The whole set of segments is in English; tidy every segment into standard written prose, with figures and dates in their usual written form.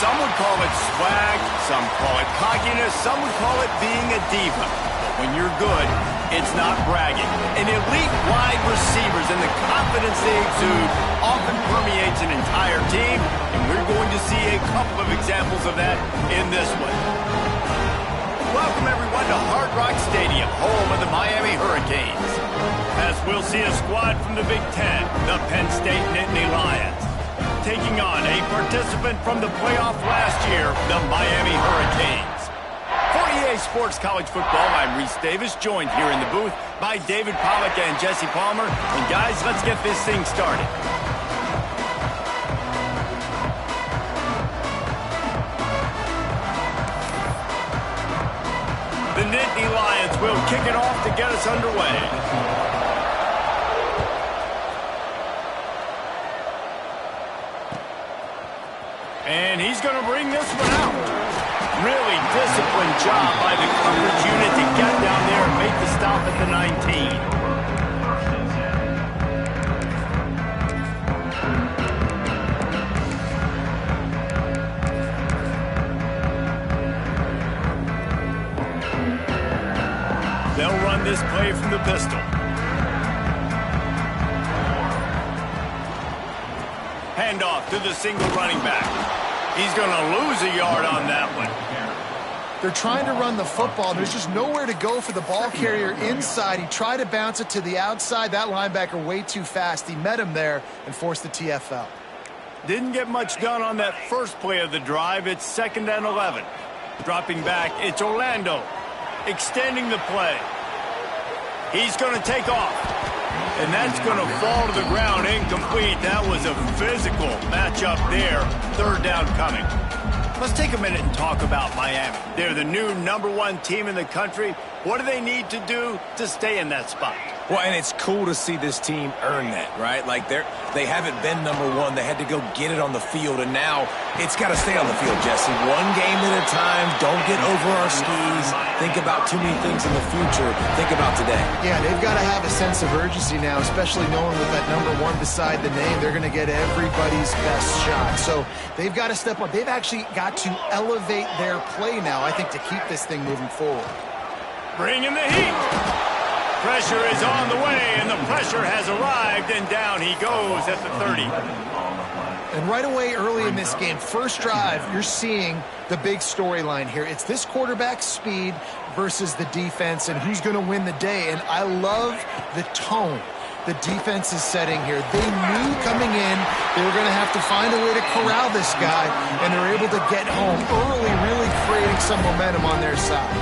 Some would call it swag, some call it cockiness, some would call it being a diva. But when you're good, it's not bragging. An elite wide receivers and the confidence they exude often permeates an entire team, and we're going to see a couple of examples of that in this one. Welcome, everyone, to Hard Rock Stadium, home of the Miami Hurricanes. As we'll see a squad from the Big Ten, the Penn State Nittany Lions, taking on a participant from the playoff last year, the Miami Hurricanes. For EA Sports College Football, I'm Reese Davis, joined here in the booth by David Pollack and Jesse Palmer. And guys, let's get this thing started. The Nittany Lions will kick it off to get us underway. And he's going to bring this one out. Really disciplined job by the coverage unit to get down there and make the stop at the 19. They'll run this play from the pistol. Handoff to the single running back. He's going to lose a yard on that one. They're trying to run the football. There's just nowhere to go for the ball carrier inside. He tried to bounce it to the outside. That linebacker way too fast. He met him there and forced the TFL. Didn't get much done on that first play of the drive. It's 2nd and 11. Dropping back, it's Orlando. Extending the play. He's going to take off. And that's going to fall to the ground incomplete. That was a physical matchup there. 3rd down coming. Let's take a minute and talk about Miami. They're the new #1 team in the country. What do they need to do to stay in that spot? Well, and it's cool to see this team earn that, right? Like they haven't been #1. They had to go get it on the field, and now it's got to stay on the field, Jesse. One game at a time. Don't get over our skis. Think about too many things in the future. Think about today. Yeah, they've got to have a sense of urgency now, especially knowing with that #1 beside the name, they're going to get everybody's best shot. So they've got to step up. They've actually got to elevate their play now, I think, to keep this thing moving forward. Bring in the heat. Pressure is on the way, and the pressure has arrived, and down he goes at the 30. And right away early in this game, first drive, you're seeing the big storyline here. It's this quarterback's speed versus the defense, and who's going to win the day. And I love the tone the defense is setting here. They knew coming in they were going to have to find a way to corral this guy, and they're able to get home early, really creating some momentum on their side.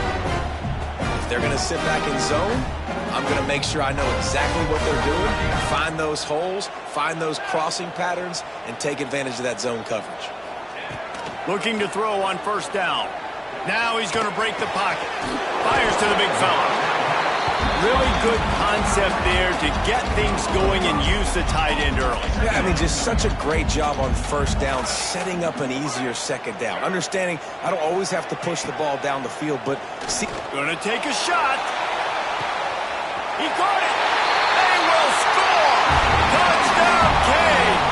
If they're going to sit back in zone, I'm going to make sure I know exactly what they're doing, find those holes, find those crossing patterns, and take advantage of that zone coverage. Looking to throw on 1st down. Now he's going to break the pocket. Fires to the big fella. Really good concept there to get things going and use the tight end early. Yeah, I mean, just such a great job on 1st down, setting up an easier 2nd down. Understanding I don't always have to push the ball down the field, but see. Going to take a shot. He caught it. They will score. Touchdown, Canes.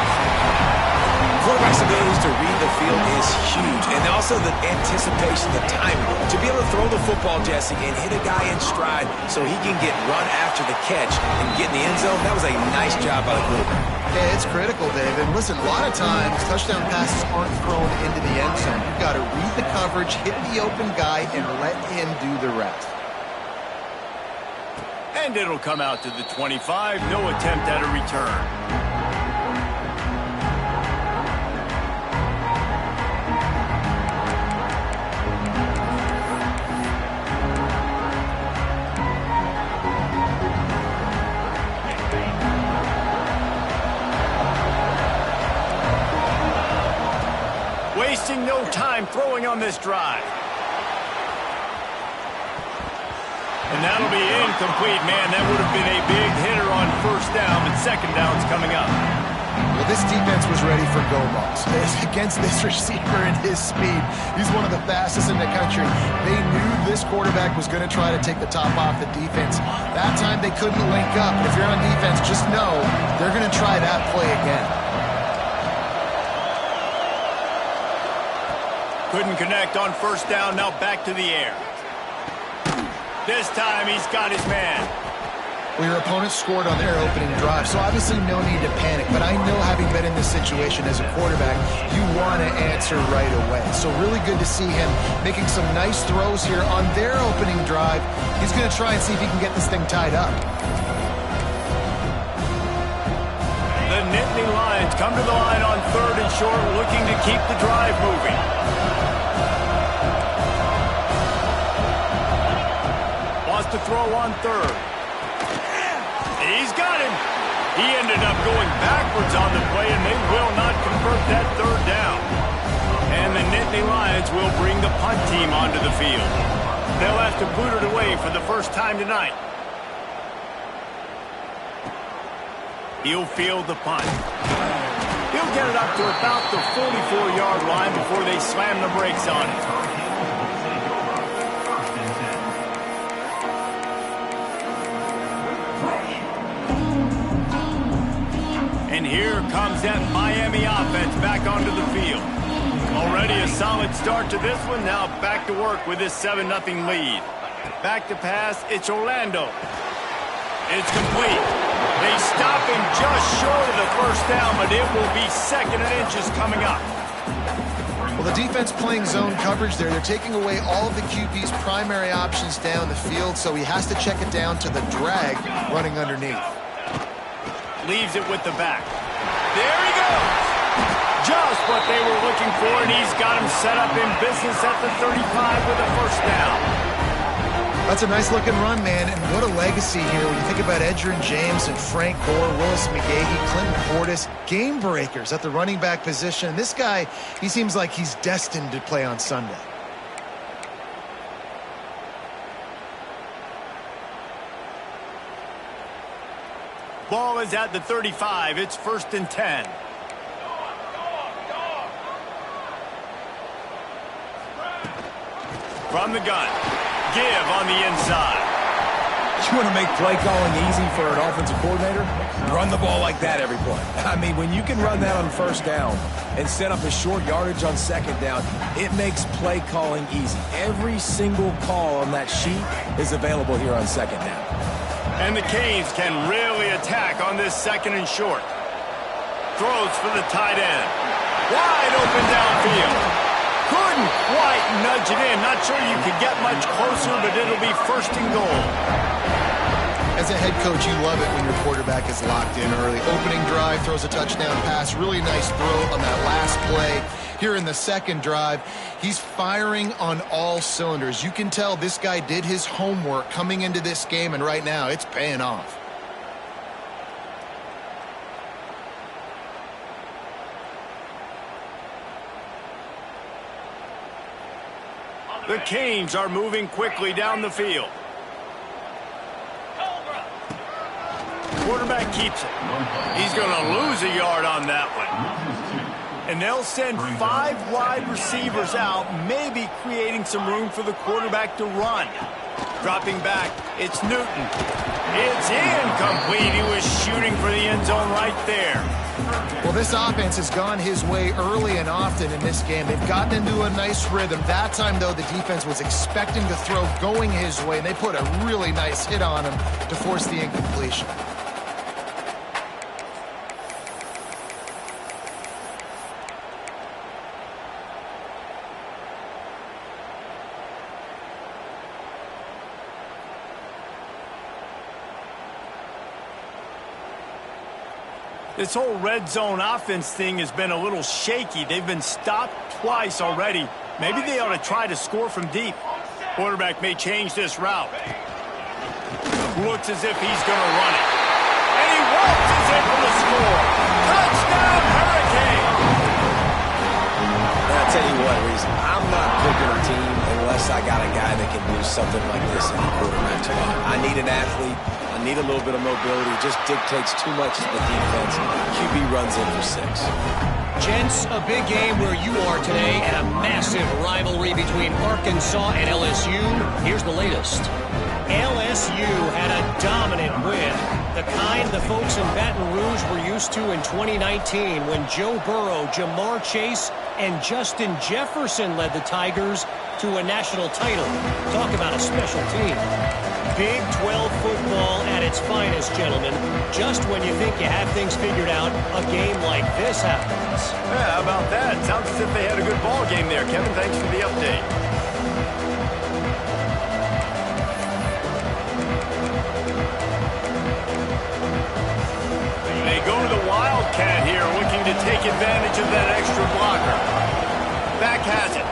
Quarterback's abilities to read the field is huge, and also the anticipation, the timing. To be able to throw the football, Jesse, and hit a guy in stride so he can get run after the catch and get in the end zone, that was a nice job by the quarterback. Yeah, it's critical, Dave. And listen, a lot of times touchdown passes aren't thrown into the end zone. You've got to read the coverage, hit the open guy, and let him do the rest. And it'll come out to the 25. No attempt at a return. Wasting no time throwing on this drive. And that'll be incomplete, man. That would have been a big hitter on 1st down, but 2nd down's coming up. Well, this defense was ready for go balls. Against this receiver and his speed, he's one of the fastest in the country. They knew this quarterback was going to try to take the top off the defense. That time they couldn't link up. But if you're on defense, just know they're going to try that play again. Couldn't connect on first down, now back to the air. This time he's got his man. Well, your opponent scored on their opening drive, so obviously no need to panic. But I know, having been in this situation as a quarterback, you want to answer right away. So really good to see him making some nice throws here on their opening drive. He's going to try and see if he can get this thing tied up. The Nittany Lions come to the line on 3rd and short, looking to keep the drive moving. Wants to throw on 3rd. He's got him. He ended up going backwards on the play, and they will not convert that 3rd down. And the Nittany Lions will bring the punt team onto the field. They'll have to boot it away for the first time tonight. He'll field the punt. He'll get it up to about the 44-yard line before they slam the brakes on it. And here comes that Miami offense back onto the field. Already a solid start to this one. Now back to work with this 7-0 lead. Back to pass. It's Orlando. It's complete. They stop him just short of the first down, but it will be 2nd and inches coming up. Well, the defense playing zone coverage there. They're taking away all of the QB's primary options down the field, so he has to check it down to the drag running underneath. Leaves it with the back. There he goes. Just what they were looking for, and he's got him set up in business at the 35 with a first down. That's a nice-looking run, man, and what a legacy here when you think about Edgerrin James and Frank Gore, Willis McGahee, Clinton Portis, game breakers at the running back position. This guy, he seems like he's destined to play on Sunday. Ball is at the 35. It's 1st and 10. From the gun. Give on the inside. You want to make play calling easy for an offensive coordinator? Run the ball like that every play. I mean, when you can run that on first down and set up a short yardage on 2nd down, it makes play calling easy. Every single call on that sheet is available here on 2nd down. And the Canes can really attack on this 2nd and short. Throws for the tight end. Wide open downfield. Couldn't quite nudge it in. Not sure you could get much closer, but it'll be 1st and goal. As a head coach, you love it when your quarterback is locked in early. Opening drive, throws a touchdown pass. Really nice throw on that last play. Here in the 2nd drive, he's firing on all cylinders. You can tell this guy did his homework coming into this game, and right now it's paying off. The Canes are moving quickly down the field. Quarterback keeps it. He's going to lose a yard on that one. And they'll send 5 wide receivers out, maybe creating some room for the quarterback to run. Dropping back, it's Newton. It's incomplete. He was shooting for the end zone right there. Well, this offense has gone his way early and often in this game. They've gotten into a nice rhythm. That time, though, the defense was expecting the throw going his way, and they put a really nice hit on him to force the incompletion. This whole red zone offense thing has been a little shaky. They've been stopped twice already. Maybe they ought to try to score from deep. Quarterback may change this route. Looks as if he's going to run it. And he waltzes in for the score. Touchdown, Hurricane! I'll tell you what, Reese, I'm not picking a team unless I got a guy that can do something like this in the quarterback spot. I need an athlete. I need a little bit of mobility. It just dictates too much to the defense. QB runs in for 6. Gents, a big game where you are today and a massive rivalry between Arkansas and LSU. Here's the latest. LSU had a dominant win The kind the folks in Baton Rouge were used to in 2019 when Joe Burrow, Jamar Chase, and Justin Jefferson led the Tigers to a national title. Talk about a special team. Big 12 football at its finest, gentlemen. Just when you think you have things figured out, a game like this happens. Yeah, how about that? Sounds as if they had a good ball game there, Kevin. Thanks for the update. They go to the Wildcat here, looking to take advantage of that extra blocker. Back has it.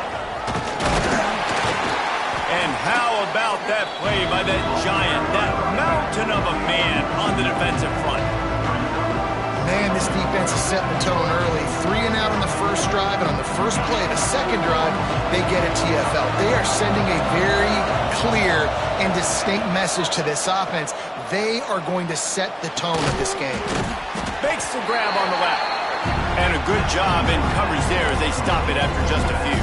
And how about that play by that giant, that mountain of a man on the defensive front? Man, this defense is setting the tone early. 3 and out on the first drive, and on the first play, the second drive, they get a TFL. They are sending a very clear and distinct message to this offense. They are going to set the tone of this game. Makes the grab on the left. And a good job in coverage there as they stop it after just a few.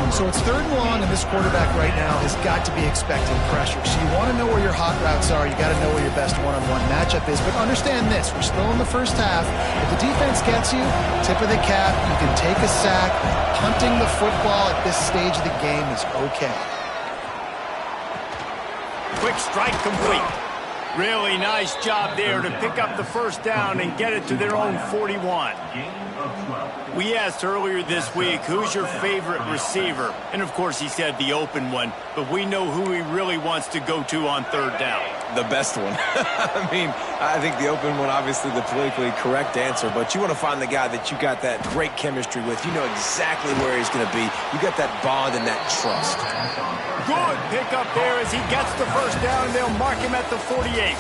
So it's 3rd and long, and this quarterback right now has got to be expecting pressure. So you want to know where your hot routes are. You got to know where your best one-on-one matchup is. But understand this, we're still in the first half. If the defense gets you, tip of the cap, you can take a sack. Punting the football at this stage of the game is okay. Quick strike complete. Really nice job there to pick up the first down and get it to their own 41. We asked earlier this week, who's your favorite receiver? And, of course, he said the open one, but we know who he really wants to go to on 3rd down. The best one. I mean, I think the open one, obviously the politically correct answer, but you want to find the guy that you got that great chemistry with. You know exactly where he's going to be. You got that bond and that trust. Good pickup there as he gets the first down, and they'll mark him at the 48.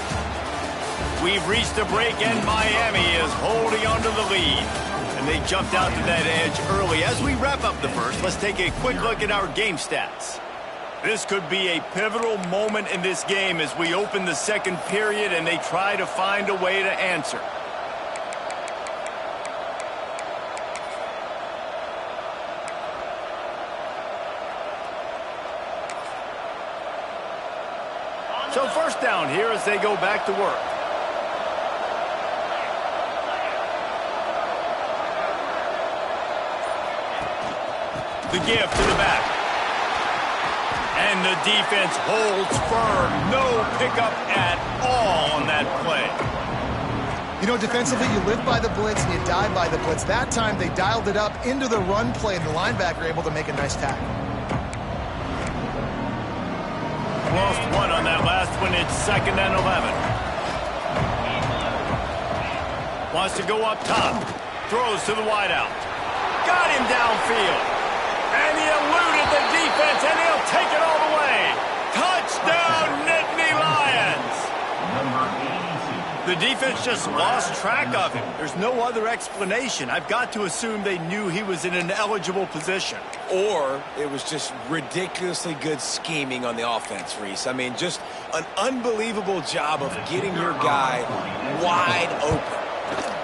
We've reached a break, and Miami is holding on to the lead. And they jumped out to that edge early. As we wrap up the first, let's take a quick look at our game stats. This could be a pivotal moment in this game as we open the second period and they try to find a way to answer. So first down here as they go back to work. The give to the back. And the defense holds firm. No pickup at all on that play. You know, defensively, you live by the blitz and you die by the blitz. That time, they dialed it up into the run play, and the linebacker able to make a nice tackle. Lost one on that last one. It's 2nd and 11. Wants to go up top. Throws to the wideout. Got him downfield. And he eluded the defense, and he'll take it all the way. Touchdown, Nittany Lions! The defense just lost track of him. There's no other explanation. I've got to assume they knew he was in an eligible position. Or it was just ridiculously good scheming on the offense, Reese. I mean, just an unbelievable job of getting your guy wide open.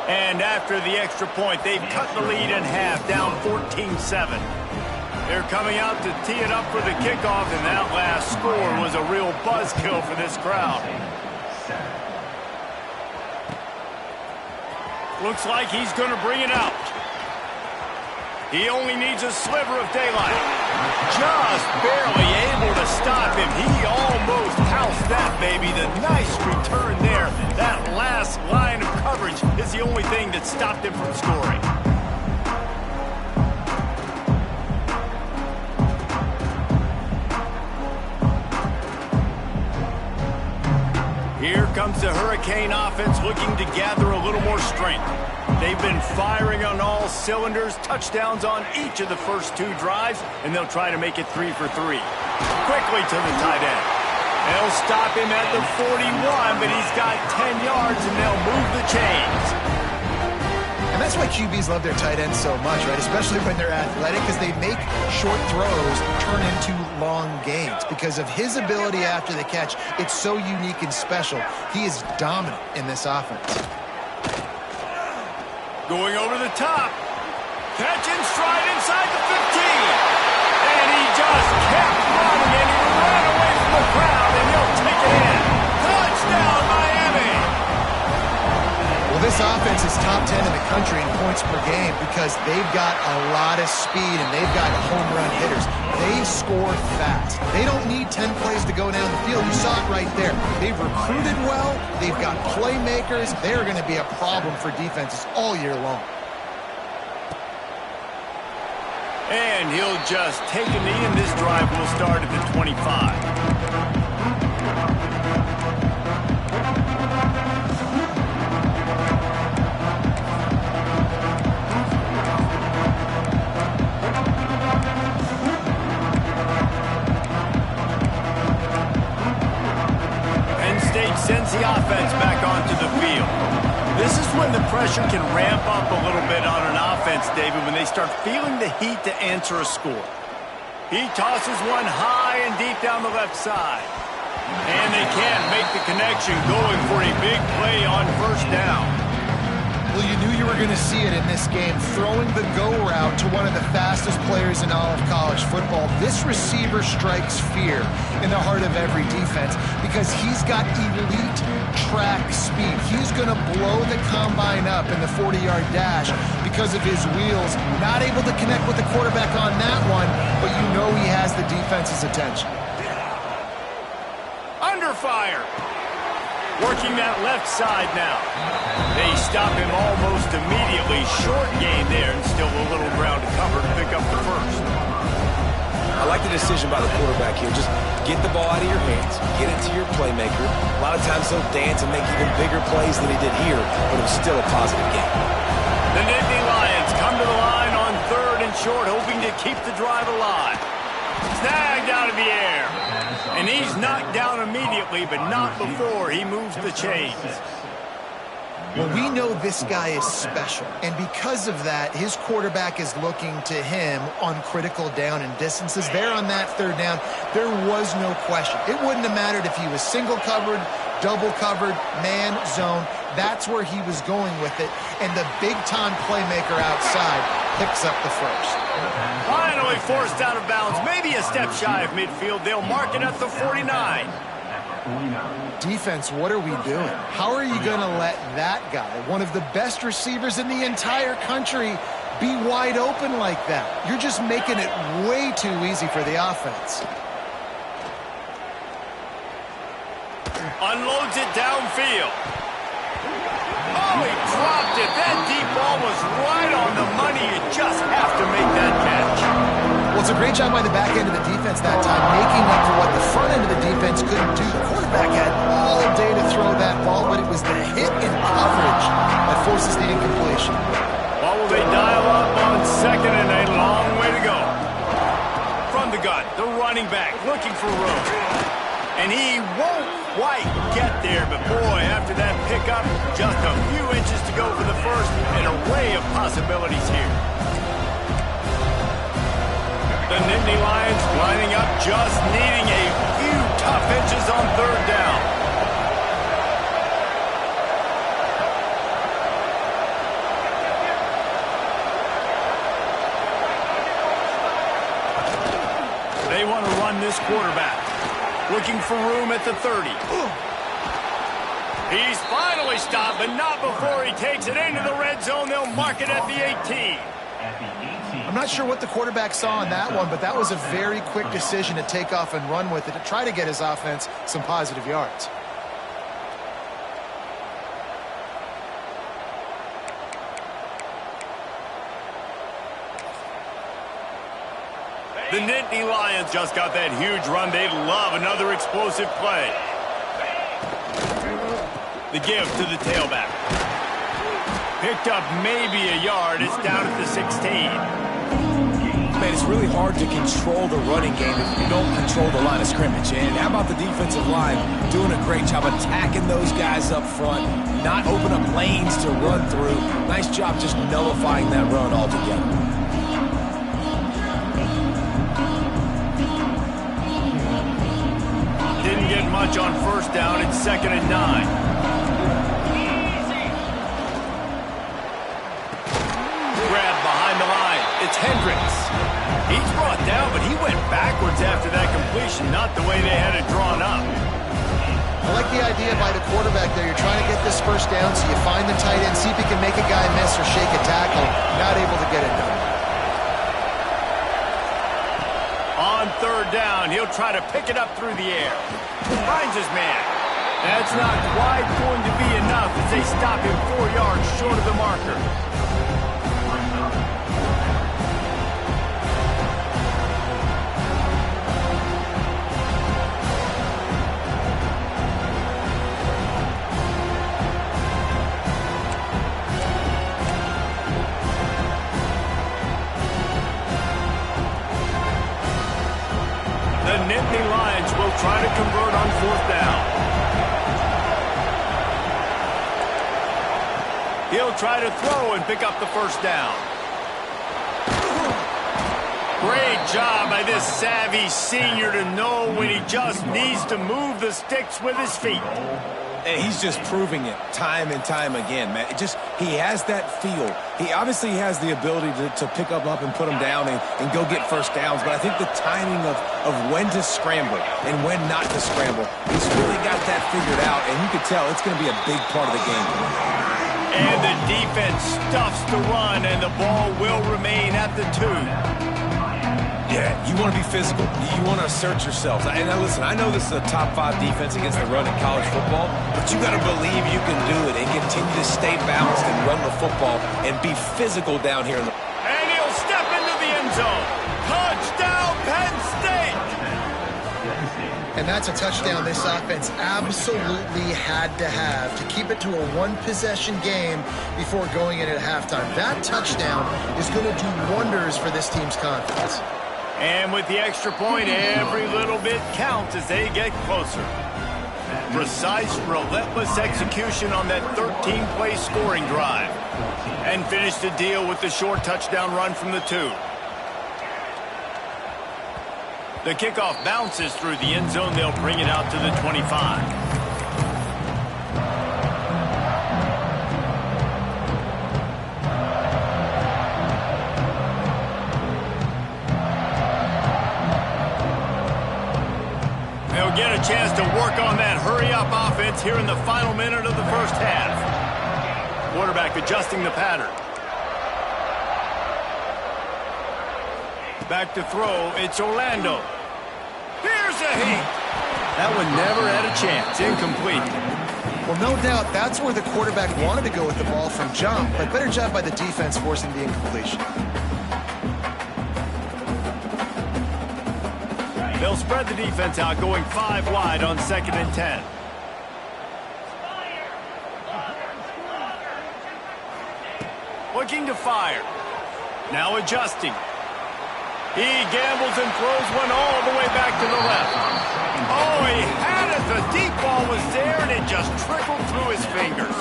And after the extra point, they've cut the lead in half, down 14-7. They're coming out to tee it up for the kickoff, and that last score was a real buzzkill for this crowd. Looks like he's going to bring it out. He only needs a sliver of daylight. Just barely able to stop him. He almost housed that baby. The nice return there. That last line of coverage is the only thing that stopped him from scoring. Here comes the Hurricane offense looking to gather a little more strength. They've been firing on all cylinders, touchdowns on each of the first 2 drives, and they'll try to make it 3 for 3. Quickly to the tight end. They'll stop him at the 41, but he's got 10 yards, and they'll move the chains. And that's why QBs love their tight ends so much, right? Especially when they're athletic, because they make short throws turn into long gains. Because of his ability after the catch, it's so unique and special. He is dominant in this offense. Going over the top. Catch in stride inside the 15. And he just kept running, and he ran away from the crowd, and he'll take it in. Touchdown, Miami! is top 10 in the country in points per game because they've got a lot of speed and they've got home run hitters. They score fast. They don't need 10 plays to go down the field. You saw it right there. They've recruited well. They've got playmakers. They're going to be a problem for defenses all year long. And he'll just take a knee, and this drive will start at the 25. Sends the offense back onto the field. This is when the pressure can ramp up a little bit on an offense, David, when they start feeling the heat to answer a score. He tosses one high and deep down the left side. And they can't make the connection, going for a big play on first down. Well, you knew you were going to see it in this game, throwing the go route to one of the fastest players in all of college football. This receiver strikes fear in the heart of every defense because he's got elite track speed. He's going to blow the combine up in the 40-yard dash because of his wheels. Not able to connect with the quarterback on that one, but you know he has the defense's attention. Under fire. Working that left side now. They stop him almost immediately. Short gain there, and still a little ground to cover to pick up the first. I like the decision by the quarterback here. Just get the ball out of your hands, get it to your playmaker. A lot of times he'll dance and make even bigger plays than he did here, but it was still a positive game. The Nittany Lions come to the line on 3rd and short, hoping to keep the drive alive. Snagged out of the air. And he's knocked down immediately, but not before he moves the chains. Well, we know this guy is special, and because of that, his quarterback is looking to him on critical down and distances. There on that 3rd down, there was no question. It wouldn't have mattered if he was single covered, double covered, man, zone. That's where he was going with it, and the big-time playmaker outside picks up the first. Finally forced out of bounds, maybe a step shy of midfield. They'll mark it at the 49. Defense, what are we doing? How are you going to let that guy, one of the best receivers in the entire country, be wide open like that? You're just making it way too easy for the offense. Unloads it downfield. Oh, he dropped it. That deep ball was right on the money. You just have to make that catch. Well, it's a great job by the back end of the defense that time, making up for what the front end of the defense couldn't do. The quarterback had all day to throw that ball, but it was the hit in coverage that forces the incompletion. What will they dial up on 2nd and a long way to go? From the gun, the running back looking for room. And he won't quite get there, but boy, after that pickup, just a few inches to go for the first. An array of possibilities here. The Nittany Lions lining up, just needing a few tough inches on 3rd down. They want to run this quarterback. Looking for room at the 30. He's finally stopped, but not before he takes it into the red zone. They'll mark it at the 18. I'm not sure what the quarterback saw on that one, but that was a very quick decision to take off and run with it to try to get his offense some positive yards. The Nittany Lions just got that huge run. They'd love another explosive play. The give to the tailback. Picked up maybe a yard. It's down at the 16. Man, it's really hard to control the running game if you don't control the line of scrimmage. And how about the defensive line doing a great job attacking those guys up front, not open up lanes to run through. Nice job just nullifying that run altogether. Didn't get much on first down. It's 2nd and 9. It's Hendricks. He's brought down, but he went backwards after that completion, not the way they had it drawn up. I like the idea by the quarterback there. You're trying to get this first down, so you find the tight end, see if he can make a guy miss or shake a tackle. Not able to get it done. On third down, he'll try to pick it up through the air. Finds his man. That's not quite going to be enough as they stop him 4 yards short of the marker. The Nittany Lions will try to convert on fourth down. He'll try to throw and pick up the first down. Great job by this savvy senior to know when he just needs to move the sticks with his feet. And he's just proving it time and time again, man. He has that feel. He obviously has the ability to pick up and put them down and go get first downs. But I think the timing of when to scramble and when not to scramble, he's really got that figured out. And you can tell it's going to be a big part of the game. And the defense stuffs the run, and the ball will remain at the 2. Yeah, you want to be physical. You want to assert yourselves. And now listen, I know this is a top 5 defense against the run in college football, but you got to believe you can do it and continue to stay balanced and run the football and be physical down here. And he'll step into the end zone. Touchdown, Penn State! And that's a touchdown this offense absolutely had to have to keep it to a one-possession game before going in at halftime. That touchdown is going to do wonders for this team's confidence. And with the extra point, every little bit counts as they get closer. Precise, relentless execution on that 13-play scoring drive. And finish the deal with the short touchdown run from the 2. The kickoff bounces through the end zone. They'll bring it out to the 25. They'll get a chance to work on that hurry-up offense here in the final minute of the first half. Quarterback adjusting the pattern. Back to throw, it's Orlando. Here's a heat. That one never had a chance. Incomplete. Well, no doubt that's where the quarterback wanted to go with the ball from jump, but better job by the defense forcing the incompletion. They'll spread the defense out, going 5 wide on 2nd and 10. Looking to fire. Now adjusting. He gambles and throws one all the way back to the left. Oh, he had it. The deep ball was there, and it just trickled through his fingers.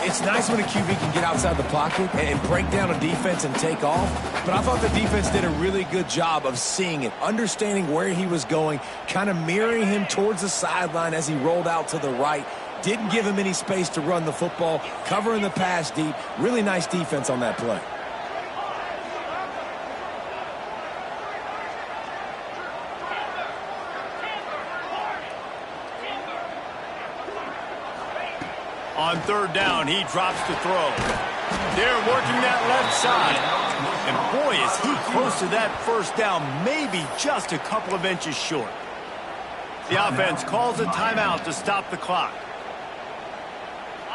It's nice when a QB can get outside the pocket and break down a defense and take off. But I thought the defense did a really good job of seeing it, understanding where he was going, kind of mirroring him towards the sideline as he rolled out to the right. Didn't give him any space to run the football, covering the pass deep. Really nice defense on that play. On 3rd down, he drops to throw. They're working that left side. And boy, is he close to that first down, maybe just a couple of inches short. The offense calls a timeout to stop the clock.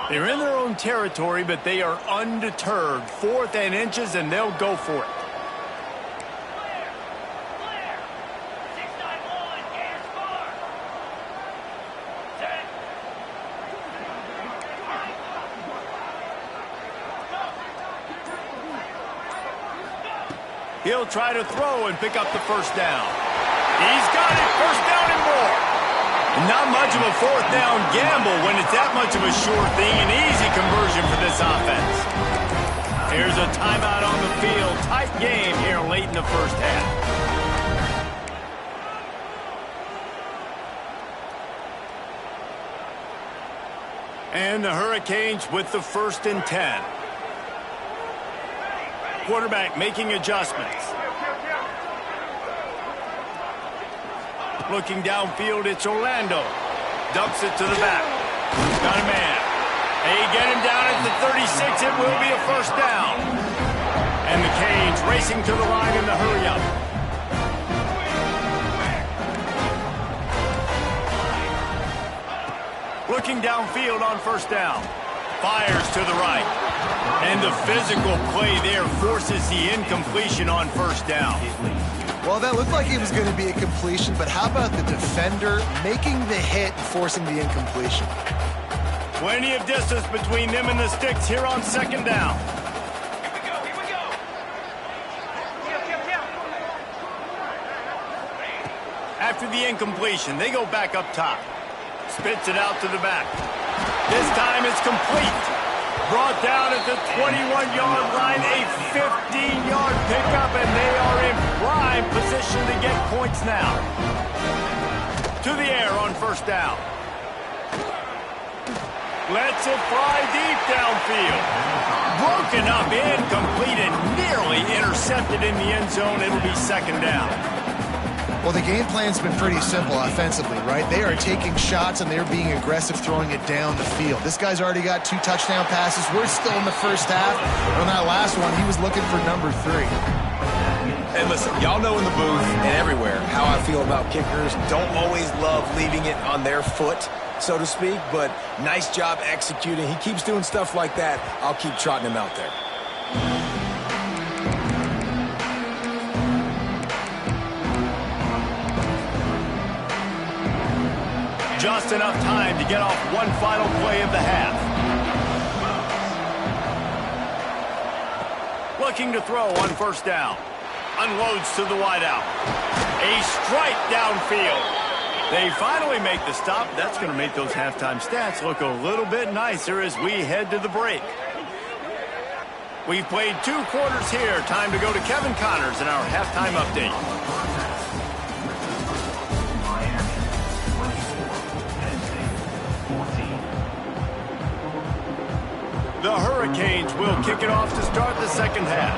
They're in their own territory, but they are undeterred. 4th and inches, and they'll go for it. He'll try to throw and pick up the first down. He's got it, first down and more. Not much of a 4th down gamble when it's that much of a sure thing. An easy conversion for this offense. Here's a timeout on the field. Tight game here late in the first half. And the Hurricanes with the 1st and 10. Quarterback making adjustments. Looking downfield, it's Orlando. Dumps it to the back. Got a man. They get him down at the 36. It will be a first down. And the Canes racing to the line in the hurry-up. Looking downfield on first down. Fires to the right. And the physical play there forces the incompletion on first down. Well, that looked like it was going to be a completion, but how about the defender making the hit and forcing the incompletion? Plenty of distance between them and the sticks here on second down. Here we go. After the incompletion, they go back up top. Spits it out to the back. This time it's complete. Brought down at the 21-yard line, a 15-yard pickup, and they are in prime position to get points now. To the air on first down. Lets it fly deep downfield. Broken up, incomplete, and nearly intercepted in the end zone. It'll be second down. Well, the game plan's been pretty simple offensively, right? They are taking shots, and they're being aggressive throwing it down the field. This guy's already got 2 touchdown passes. We're still in the first half. On that last one, he was looking for number 3. And listen, y'all know in the booth and everywhere how I feel about kickers. Don't always love leaving it on their foot, so to speak, but nice job executing. He keeps doing stuff like that. I'll keep trotting him out there. Just enough time to get off one final play of the half. Looking to throw on first down. Unloads to the wideout. A strike downfield. They finally make the stop. That's going to make those halftime stats look a little bit nicer as we head to the break. We've played 2 quarters here. Time to go to Kevin Connors in our halftime update. The Hurricanes will kick it off to start the second half.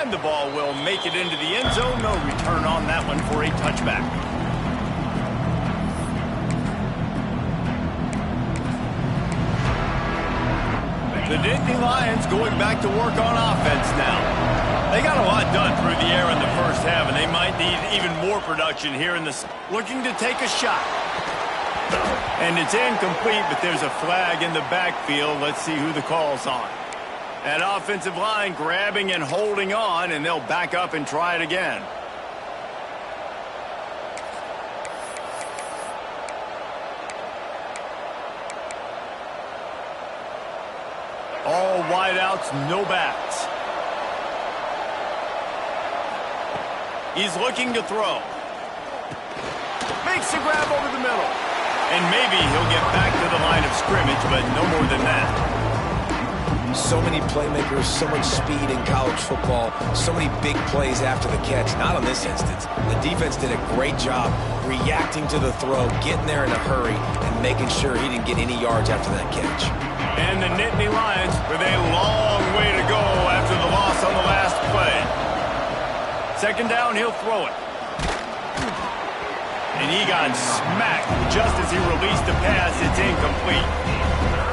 And the ball will make it into the end zone. No return on that one for a touchback. The Nittany Lions going back to work on offense now. They got a lot done through the air in the first half, and they might need even more production here in the... Looking to take a shot. And it's incomplete, but there's a flag in the backfield. Let's see who the call's on. That offensive line grabbing and holding on, and they'll back up and try it again. All wideouts, no backs. He's looking to throw. Makes the grab over the middle. And maybe he'll get back to the line of scrimmage, but no more than that. So many playmakers, so much speed in college football, so many big plays after the catch. Not on this instance. The defense did a great job reacting to the throw, getting there in a hurry, and making sure he didn't get any yards after that catch. And the Nittany Lions with a long way to go after the loss on the last play. Second down, he'll throw it. And he got smacked just as he released the pass. It's incomplete.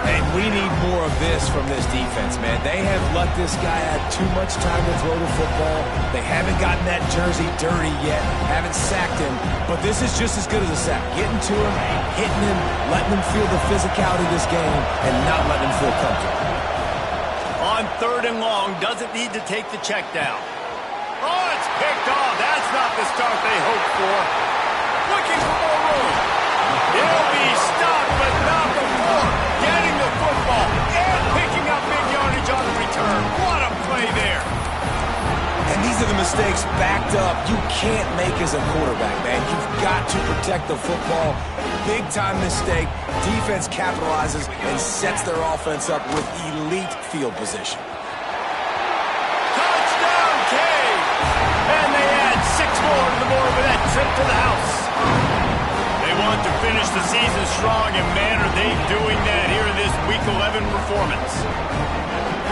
And we need more of this from this defense, man. They have let this guy have too much time to throw the football. They haven't gotten that jersey dirty yet, haven't sacked him. But this is just as good as a sack. Getting to him, hitting him, letting him feel the physicality of this game, and not letting him feel comfortable. On third and long, doesn't need to take the check down. Oh, it's picked off. That's not the start they hoped for. Looking for more room. He'll be stopped, but not before getting the football and picking up big yardage on the return. What a play there. And these are the mistakes backed up you can't make as a quarterback, man. You've got to protect the football. Big-time mistake. Defense capitalizes and sets their offense up with elite field position. Touchdown, Cade! And they add 6 more to the board with that trip to the house. They want to finish the season strong, and man, are they doing that here in this Week 11 performance.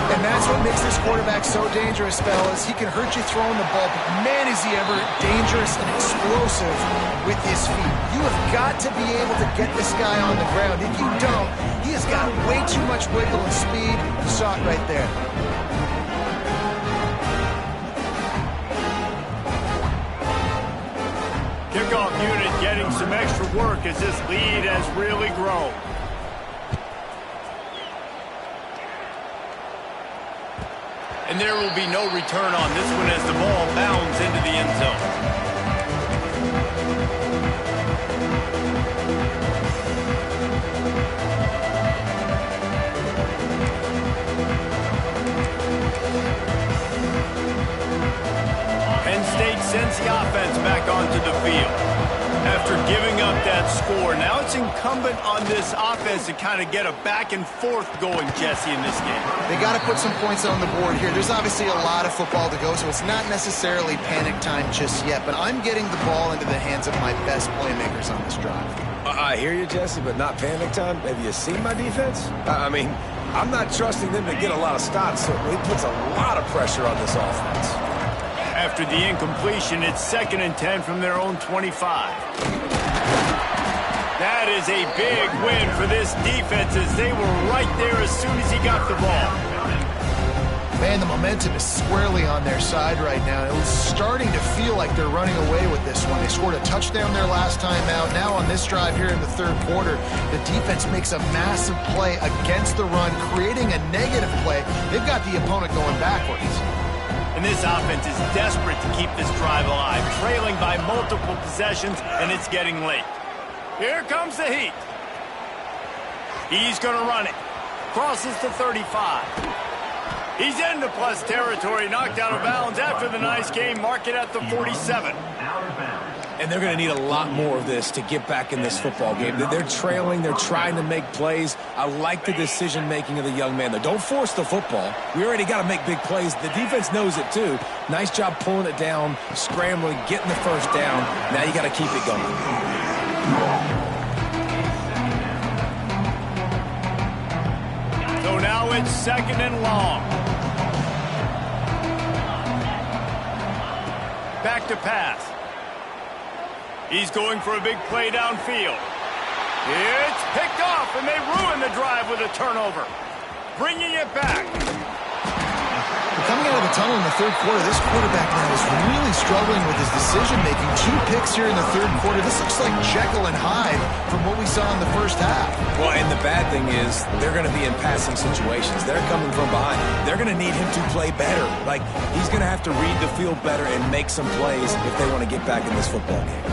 And that's what makes this quarterback so dangerous, fellas. He can hurt you throwing the ball, but man, is he ever dangerous and explosive with his feet. You have got to be able to get this guy on the ground. If you don't, he has got way too much wiggle and speed. You saw it right there. Kickoff unit getting some extra work as this lead has really grown. And there will be no return on this one as the ball bounds into the end zone. Penn State sends the offense back onto the field. After giving up that score, now it's incumbent on this offense to kind of get a back and forth going, Jesse, in this game. They got to put some points on the board here. There's obviously a lot of football to go, so it's not necessarily panic time just yet, but I'm getting the ball into the hands of my best playmakers on this drive. I hear you, Jesse, but not panic time. Have you seen my defense? I mean, I'm not trusting them to get a lot of stops, so it puts a lot of pressure on this offense. After the incompletion, it's 2nd and 10 from their own 25. That is a big win for this defense as they were right there as soon as he got the ball. Man, the momentum is squarely on their side right now. It was starting to feel like they're running away with this one. They scored a touchdown their last time out. Now on this drive here in the 3rd quarter, the defense makes a massive play against the run, creating a negative play. They've got the opponent going backwards. And this offense is desperate to keep this drive alive, trailing by multiple possessions, and it's getting late. Here comes the heat. He's going to run it. Crosses to 35. He's into plus territory, knocked out of bounds after the nice game. Mark it at the 47. And they're going to need a lot more of this to get back in this football game. They're trailing. They're trying to make plays. I like the decision-making of the young man, though. Don't force the football. We already got to make big plays. The defense knows it, too. Nice job pulling it down, scrambling, getting the first down. Now you got to keep it going. So now it's 2nd and long. Back to pass. He's going for a big play downfield. It's picked off, and they ruin the drive with a turnover. Bringing it back. Coming out of the tunnel in the 3rd quarter, this quarterback now is really struggling with his decision-making. 2 picks here in the 3rd quarter. This looks like Jekyll and Hyde from what we saw in the first half. Well, and the bad thing is they're going to be in passing situations. They're coming from behind. They're going to need him to play better. Like, he's going to have to read the field better and make some plays if they want to get back in this football game.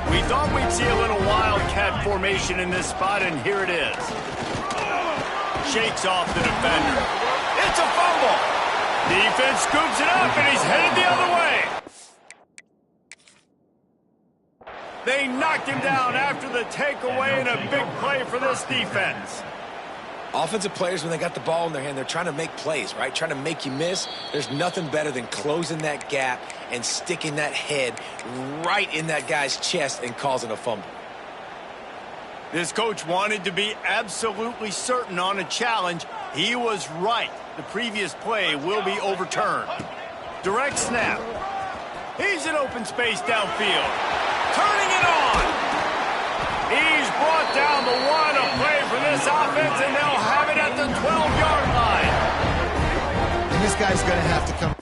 We thought we'd see a little wildcat formation in this spot, and here it is. Shakes off the defender. It's a fumble. Defense scoops it up, and he's headed the other way. They knocked him down after the takeaway, and a big play for this defense. Offensive players, when they got the ball in their hand, they're trying to make plays, right? Trying to make you miss. There's nothing better than closing that gap and sticking that head right in that guy's chest and causing a fumble. This coach wanted to be absolutely certain on a challenge. He was right. The previous play will be overturned. Direct snap. He's in open space downfield. Turning it on. He's brought down the one, a play for this offense, and they'll have it at the 12-yard line. And this guy's going to have to come